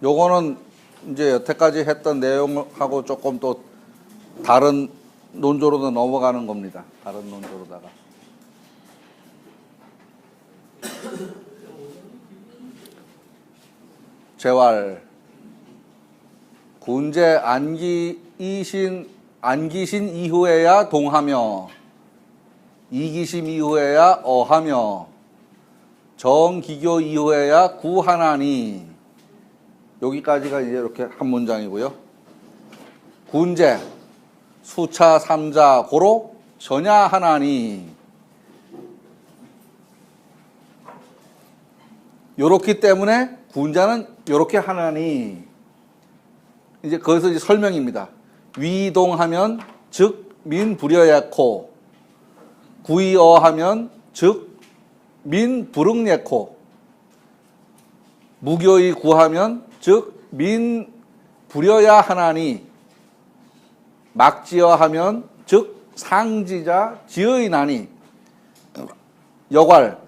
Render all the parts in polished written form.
요거는 이제 여태까지 했던 내용하고 조금 또 다른 논조로 넘어가는 겁니다. 다른 논조로다가. 재활. 군제 안기신 이후에야 동하며 이기심 이후에야 어하며 정기교 이후에야 구하나니. 여기까지가 이제 이렇게 한 문장이고요. 군제 수차 삼자 고로 전야하나니. 요렇기 때문에 군자는 요렇게 하나니. 이제 거기서 이제 설명입니다. 위동하면 즉 민불여야코, 구이어하면 즉 민불응예코, 무교의 구하면 즉 민불여야 하나니, 막지어하면 즉 상지자 지어이 나니, 여괄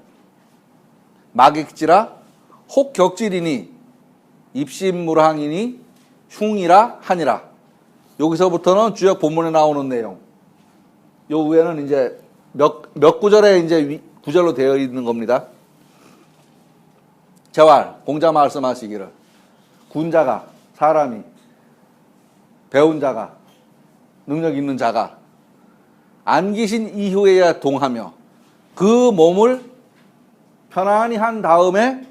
막익지라 혹격질이니 입심무랑이니 흉이라 하니라. 여기서부터는 주역 본문에 나오는 내용. 요 위에는 이제 몇 구절에 이제 구절로 되어 있는 겁니다. 재활, 공자 말씀하시기를 군자가, 사람이, 배운 자가, 능력 있는 자가 안기신 이후에야 동하며 그 몸을 편안히 한 다음에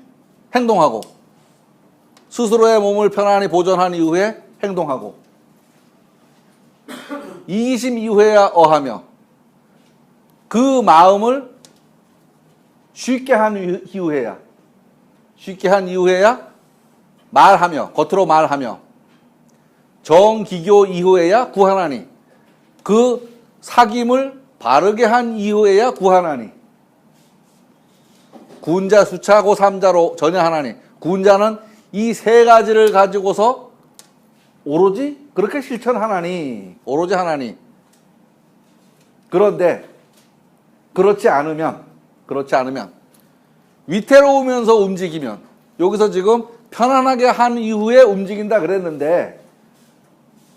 행동하고, 스스로의 몸을 편안히 보존한 이후에 행동하고, 이기심 이후에야 어하며 그 마음을 쉽게 한 이후에야 말하며, 겉으로 말하며, 정기교 이후에야 구하나니, 그 사귐을 바르게 한 이후에야 구하나니. 군자 수차고 삼자로 전야하나니. 군자는 이 세 가지를 가지고서 오로지 그렇게 실천하나니. 오로지 하나니. 그런데 그렇지 않으면 위태로우면서 움직이면, 여기서 지금 편안하게 한 이후에 움직인다 그랬는데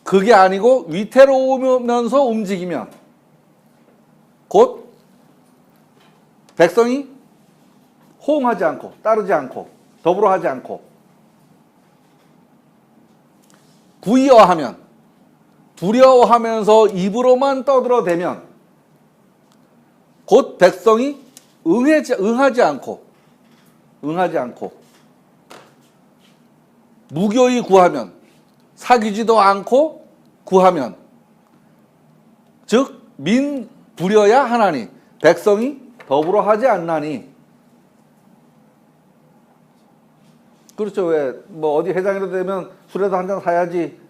그게 아니고 위태로우면서 움직이면 곧 백성이 호응하지 않고 따르지 않고 더불어 하지 않고, 구이어하면 두려워하면서 입으로만 떠들어대면 곧 백성이 응하지 않고 무교히 구하면, 사귀지도 않고 구하면 즉 민불여야 하나니, 백성이 더불어 하지 않나니. 그렇죠. 왜 뭐 어디 회장이라도 되면 술에도 한 잔 사야지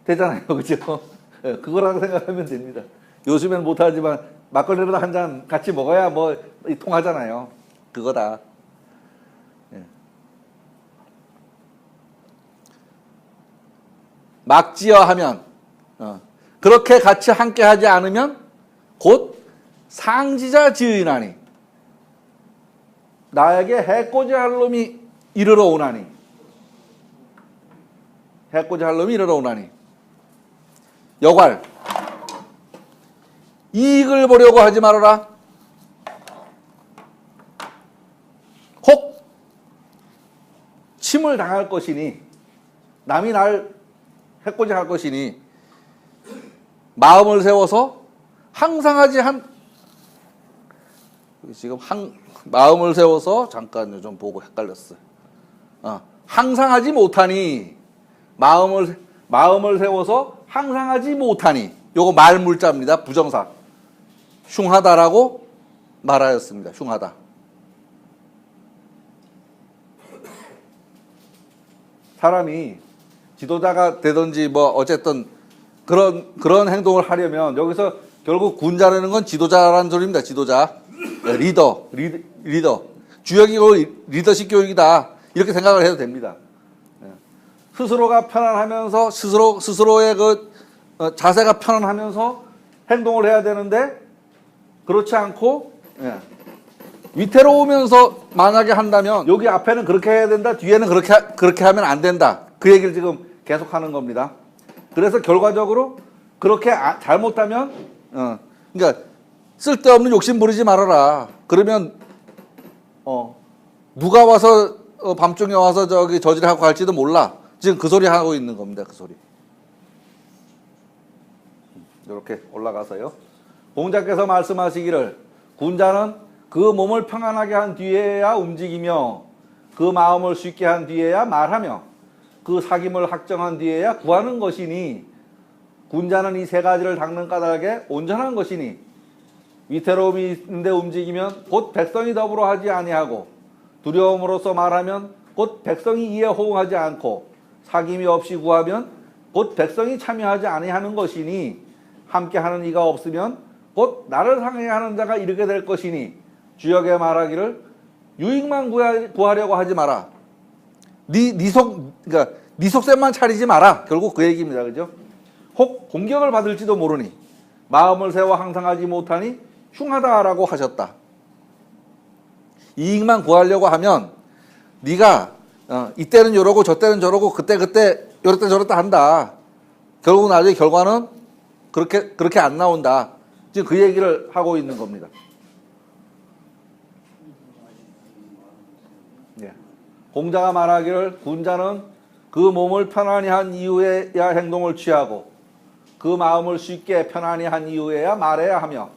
되잖아요. 그죠? 그거라고 생각하면 됩니다. 요즘엔 못하지만 막걸리라도 한 잔 같이 먹어야 뭐 통하잖아요. 그거다. 막지어 하면, 그렇게 같이 함께 하지 않으면 곧 상지자 지으나니, 나에게 해코지 할 놈이 이르러 오나니. 해코지 할 놈이 이르러 오나니. 여괄 이익을 보려고 하지 말아라. 혹 침을 당할 것이니, 남이 날 해코지 할 것이니 마음을 세워서 마음을 세워서, 잠깐요, 좀 보고 헷갈렸어요. 항상하지 못하니, 마음을 세워서 항상하지 못하니. 요거 말물자입니다. 부정사. 흉하다라고 말하였습니다. 흉하다. 사람이 지도자가 되든지 뭐 어쨌든 그런 행동을 하려면, 여기서 결국 군자라는 건 지도자라는 소리입니다. 지도자. 리더. 주역이 리더십 교육이다. 이렇게 생각을 해도 됩니다. 스스로가 편안하면서, 스스로의 그 자세가 편안하면서 행동을 해야 되는데, 그렇지 않고 위태로우면서 만약에 한다면 여기 앞에는 그렇게 해야 된다, 뒤에는 그렇게 하면 안 된다. 그 얘기를 지금 계속하는 겁니다. 그래서 결과적으로 그렇게 잘못하면 그러니까 쓸데없는 욕심 부리지 말아라. 그러면 누가 와서 밤중에 와서 저기 저질하고 갈지도 몰라. 지금 그 소리 하고 있는 겁니다. 그 소리. 이렇게 올라가서요. 공자께서 말씀하시기를 군자는 그 몸을 평안하게 한 뒤에야 움직이며 그 마음을 쉽게 한 뒤에야 말하며 그 사귐을 확정한 뒤에야 구하는 것이니 군자는 이 세 가지를 닦는 까닭에 온전한 것이니 위태로움이 있는데 움직이면 곧 백성이 더불어 하지 아니하고 두려움으로써 말하면 곧 백성이 이에 호응하지 않고 사귐이 없이 구하면 곧 백성이 참여하지 아니하는 것이니 함께하는 이가 없으면 곧 나를 상해하는 자가 이르게 될 것이니 주역에 말하기를 유익만 구하려고 하지 마라. 그러니까 네 속셈만 차리지 마라. 결국 그 얘기입니다. 그죠? 혹 공격을 받을지도 모르니 마음을 세워 항상하지 못하니 흉하다라고 하셨다. 이익만 구하려고 하면 네가 이때는 이러고 저때는 저러고 그때 이렇다 저렇다 한다. 결국 나중에 결과는 그렇게 안 나온다. 지금 그 얘기를 하고 있는 겁니다. 예. 공자가 말하기를 군자는 그 몸을 편안히 한 이후에야 행동을 취하고 그 마음을 쉽게 편안히 한 이후에야 말해야 하며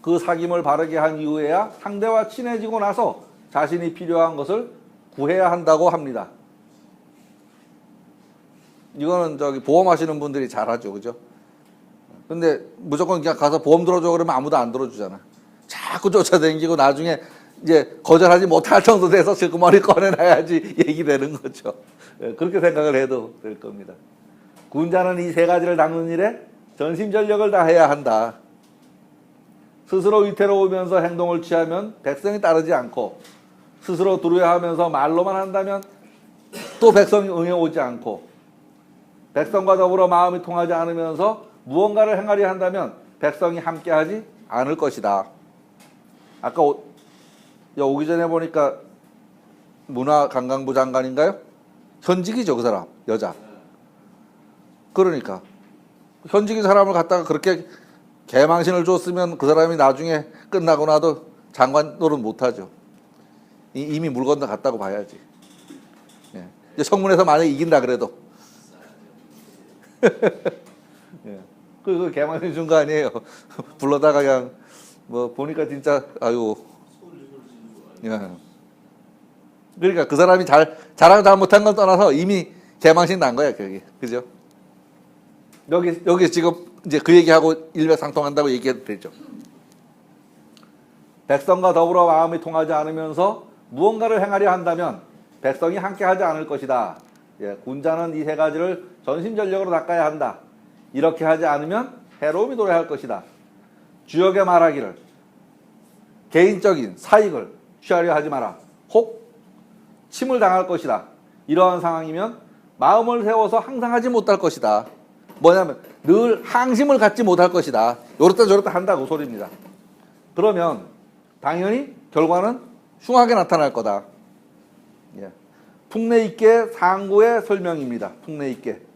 그 사귐을 바르게 한 이후에야 상대와 친해지고 나서 자신이 필요한 것을 구해야 한다고 합니다. 이거는 저기 보험하시는 분들이 잘하죠. 그죠? 근데 무조건 그냥 가서 보험 들어줘 그러면 아무도 안 들어주잖아. 자꾸 쫓아다니고 나중에 이제 거절하지 못할 정도 돼서 슬그머니 꺼내놔야지 얘기되는 거죠. 그렇게 생각을 해도 될 겁니다. 군자는 이 세 가지를 닦는 일에 전심전력을 다해야 한다. 스스로 위태로우면서 행동을 취하면 백성이 따르지 않고 스스로 두려워하면서 말로만 한다면 또 백성이 응해오지 않고 백성과 더불어 마음이 통하지 않으면서 무언가를 행하려 한다면 백성이 함께하지 않을 것이다. 아까 오기 전에 보니까 문화관광부 장관인가요? 현직이죠, 그 사람. 여자. 그러니까 현직인 사람을 갖다가 그렇게 개망신을 줬으면 그 사람이 나중에 끝나고 나도 장관 노릇 못하죠. 이미 물 건너 갔다고 봐야지. 예. 이제 청문회에서 만약에 이긴다 그래도 예. 그 개망신 준 거 아니에요. 불러다가 그냥 뭐 보니까 진짜 아유. 예. 그러니까 그 사람이 잘하고 잘못한 건 떠나서 이미 개망신 난 거야, 그게. 그죠? 여기 지금 이제 그 얘기하고 일맥상통한다고 얘기해도 되죠. 백성과 더불어 마음이 통하지 않으면서 무언가를 행하려 한다면 백성이 함께하지 않을 것이다. 예, 군자는 이 세 가지를 전심전력으로 닦아야 한다. 이렇게 하지 않으면 해로움이 도래할 것이다. 주역에 말하기를 개인적인 사익을 취하려 하지 마라. 혹 침을 당할 것이다. 이러한 상황이면 마음을 세워서 항상하지 못할 것이다. 뭐냐면 늘 항심을 갖지 못할 것이다. 요렇다 저렇다 한다고 소리입니다. 그러면 당연히 결과는 흉하게 나타날 거다. 예. 풍래익계 상구의 설명입니다. 풍래익계.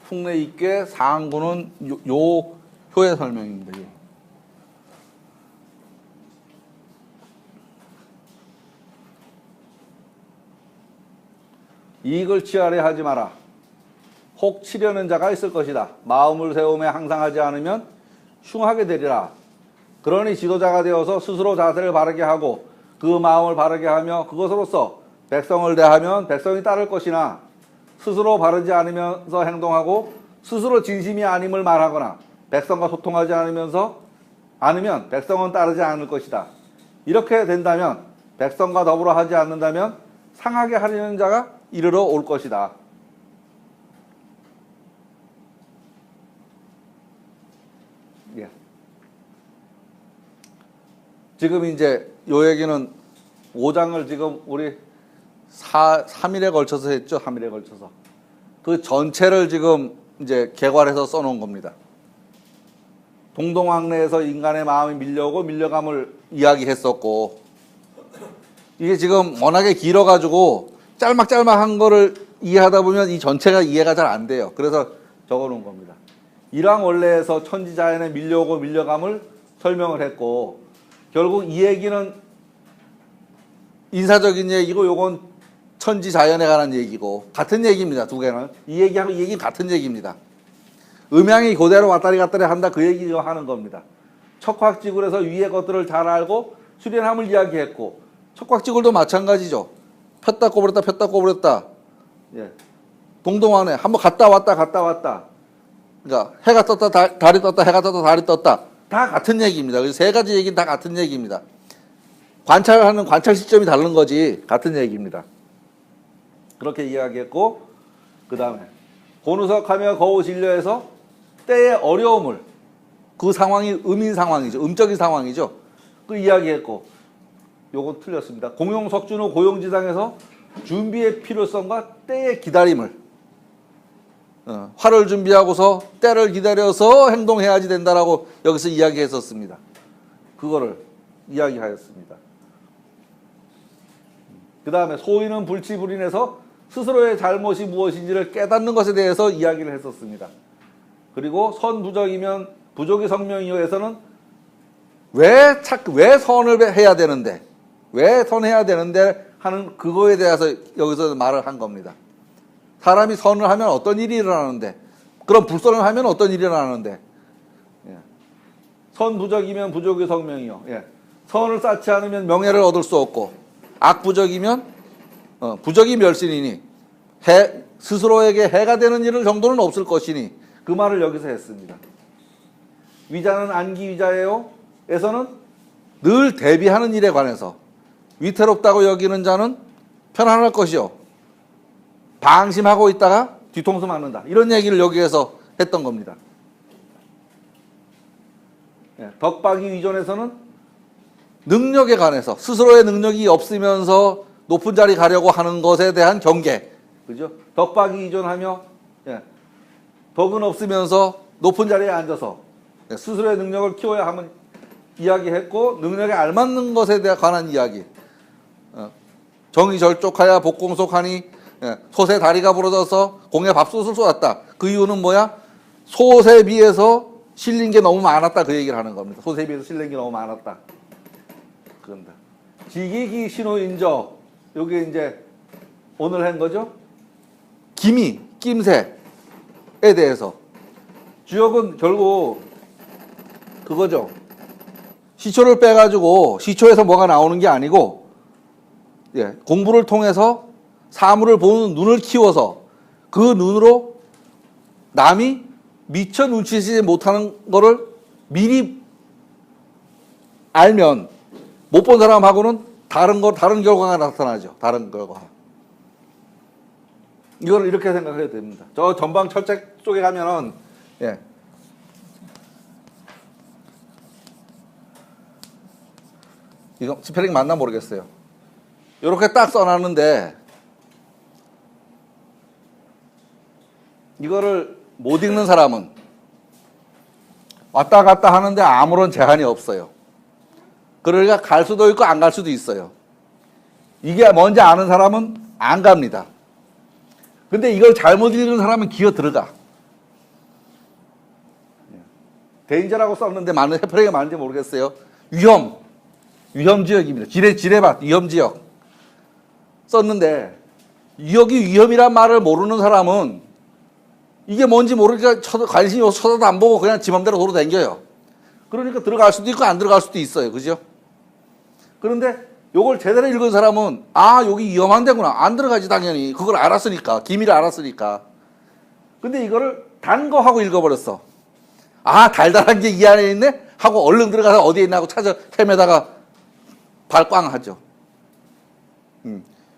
풍래익계 상구는 요 효의 설명입니다. 요. 이익을 취하려 하지 마라. 혹 치려는 자가 있을 것이다. 마음을 세우며 항상 하지 않으면 흉하게 되리라. 그러니 지도자가 되어서 스스로 자세를 바르게 하고 그 마음을 바르게 하며 그것으로서 백성을 대하면 백성이 따를 것이나 스스로 바르지 않으면서 행동하고 스스로 진심이 아님을 말하거나 백성과 소통하지 않으면 백성은 따르지 않을 것이다. 이렇게 된다면 백성과 더불어 하지 않는다면 상하게 하려는 자가 이르러 올 것이다. 예. 지금 이제 요 얘기는 5장을 지금 우리 3일에 걸쳐서 했죠. 3일에 걸쳐서. 그 전체를 지금 이제 개괄해서 써놓은 겁니다. 동동왕래에서 인간의 마음이 밀려오고 밀려감을 이야기했었고, 이게 지금 워낙에 길어가지고 짤막짤막한 거를 이해하다 보면 이 전체가 이해가 잘 안 돼요. 그래서 적어놓은 겁니다. 일왕원래에서 천지자연에 밀려오고 밀려감을 설명을 했고, 결국 이 얘기는 인사적인 얘기고 요건 천지자연에 관한 얘기고 같은 얘기입니다. 두 개는. 이 얘기하고 이 얘기는 같은 얘기입니다. 음양이 그대로 왔다리 갔다리 한다, 그 얘기를 하는 겁니다. 척확지굴에서 위의 것들을 잘 알고 수련함을 이야기했고, 척확지굴도 마찬가지죠. 폈다 꼬부렸다 폈다 꼬부렸다. 예. 동동왕래 한번 갔다 왔다. 그러니까 해가 떴다 달이 떴다 해가 떴다 달이 떴다. 다 같은 얘기입니다. 그래서 세 가지 얘기는 다 같은 얘기입니다. 관찰하는 관찰 시점이 다른 거지 같은 얘기입니다. 그렇게 이야기했고, 그 다음에 곤우석하며 거우 진료에서 때의 어려움을, 그 상황이 음인 상황이죠. 음적인 상황이죠. 그 이야기했고, 요건 틀렸습니다. 공용석준후 고용지상에서 준비의 필요성과 때의 기다림을, 화를 준비하고서 때를 기다려서 행동해야지 된다라고 여기서 이야기했었습니다. 그거를 이야기하였습니다. 그 다음에 소인은 불치불인해서 스스로의 잘못이 무엇인지를 깨닫는 것에 대해서 이야기를 했었습니다. 그리고 선부적이면 부족이 성명이요에서는 왜 선을 해야 되는데, 왜 선해야 되는데 하는 그거에 대해서 여기서 말을 한 겁니다. 사람이 선을 하면 어떤 일이 일어나는데, 그럼 불선을 하면 어떤 일이 일어나는데, 예. 선부적이면 부족이 성명이요. 예. 선을 쌓지 않으면 명예를 얻을 수 없고, 악부적이면 부적이 멸신이니 스스로에게 해가 되는 일을 정도는 없을 것이니, 그 말을 여기서 했습니다. 위자는 안기위자예요 에서는 늘 대비하는 일에 관해서, 위태롭다고 여기는 자는 편안할 것이요 방심하고 있다가 뒤통수 맞는다, 이런 얘기를 여기에서 했던 겁니다. 덕박이 위존에서는 능력에 관해서, 스스로의 능력이 없으면서 높은 자리 가려고 하는 것에 대한 경계, 그죠? 덕박이 위존하며 덕은 없으면서 높은 자리에 앉아서 스스로의 능력을 키워야 하면 이야기했고, 능력에 알맞는 것에 대해 관한 이야기, 정의 절족하여 복공속하니 솥에 다리가 부러져서 공에 밥솥을 쏟았다. 그 이유는 뭐야? 솥에 비해서 실린 게 너무 많았다, 그 얘기를 하는 겁니다. 솥에 비해서 실린 게 너무 많았다. 그런다. 지기기 신호인저, 요게 이제 오늘 한 거죠. 기미, 낌새에 대해서. 주역은 결국 그거죠. 시초를 빼가지고 시초에서 뭐가 나오는 게 아니고, 공부를 통해서 사물을 보는 눈을 키워서 그 눈으로 남이 미처 눈치채지 못하는 거를 미리 알면 못 본 사람하고는 다른 결과가 나타나죠. 다른 결과. 이걸 이렇게 생각해야 됩니다. 저 전방 철책 쪽에 가면은, 이거 스페링 맞나 모르겠어요. 이렇게 딱 써놨는데, 이거를 못 읽는 사람은 왔다 갔다 하는데 아무런 제한이 없어요. 그러니까 갈 수도 있고 안 갈 수도 있어요. 이게 뭔지 아는 사람은 안 갑니다. 근데 이걸 잘못 읽는 사람은 기어 들어가. 데인저라고 썼는데 맞는 해프랭이 맞는지 모르겠어요. 위험지역입니다. 지뢰밭, 위험지역 썼는데, 여기 위험이란 말을 모르는 사람은 이게 뭔지 모르니까 관심이 없어서 쳐다도 안 보고 그냥 지 맘대로 돌아다녀요. 그러니까 들어갈 수도 있고 안 들어갈 수도 있어요. 그죠? 그런데 요걸 제대로 읽은 사람은, 아, 여기 위험한 데구나, 안 들어가지 당연히. 그걸 알았으니까, 기미를 알았으니까. 근데 이거를 단 거 하고 읽어버렸어. 아, 달달한 게 이 안에 있네? 하고 얼른 들어가서 어디에 있나 하고 찾아 헤매다가 발 꽝 하죠.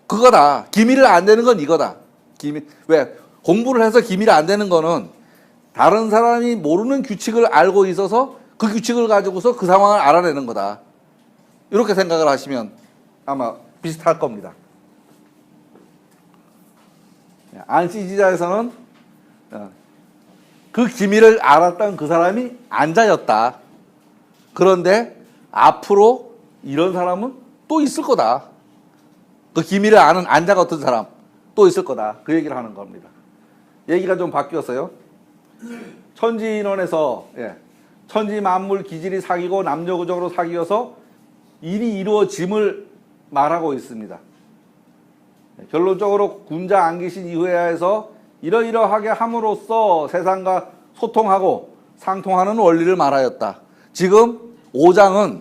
그거다. 기밀을 안 되는 건 이거다. 왜? 공부를 해서 기밀이 안 되는 거는 다른 사람이 모르는 규칙을 알고 있어서 그 규칙을 가지고서 그 상황을 알아내는 거다. 이렇게 생각을 하시면 아마 비슷할 겁니다. 안시지자에서는 그 기밀을 알았던 그 사람이 안자였다. 그런데 앞으로 이런 사람은 또 있을 거다. 그 기밀을 아는 안자 같은 사람 또 있을 거다. 그 얘기를 하는 겁니다. 얘기가 좀 바뀌었어요. 천지인원에서 천지 만물 기질이 사귀고 남녀구적으로 사귀어서 일이 이루어짐을 말하고 있습니다. 결론적으로 군자 안기신 이후에야해서 이러이러하게 함으로써 세상과 소통하고 상통하는 원리를 말하였다. 지금 5장은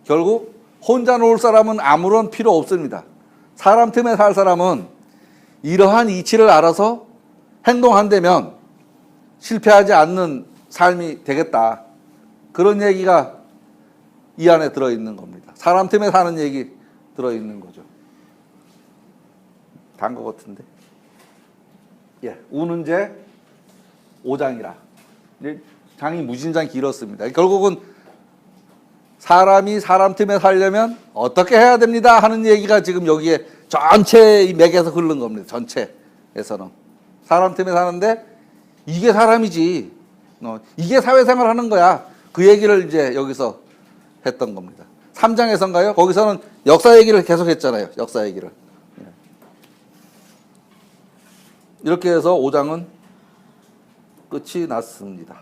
결국 혼자 놀 사람은 아무런 필요 없습니다. 사람 틈에 살 사람은 이러한 이치를 알아서 행동한다면 실패하지 않는 삶이 되겠다. 그런 얘기가 이 안에 들어있는 겁니다. 사람 틈에 사는 얘기 들어있는 거죠. 단 것 같은데. 우는 제 5장이라. 장이 무진장 길었습니다. 결국은 사람이 사람 틈에 살려면 어떻게 해야 됩니다 하는 얘기가 지금 여기에 전체 이 맥에서 흐르는 겁니다. 전체에서는. 사람 틈에 사는데 이게 사람이지. 이게 사회생활 하는 거야. 그 얘기를 이제 여기서 했던 겁니다. 3장에서인가요? 거기서는 역사 얘기를 계속 했잖아요. 역사 얘기를. 이렇게 해서 5장은 끝이 났습니다.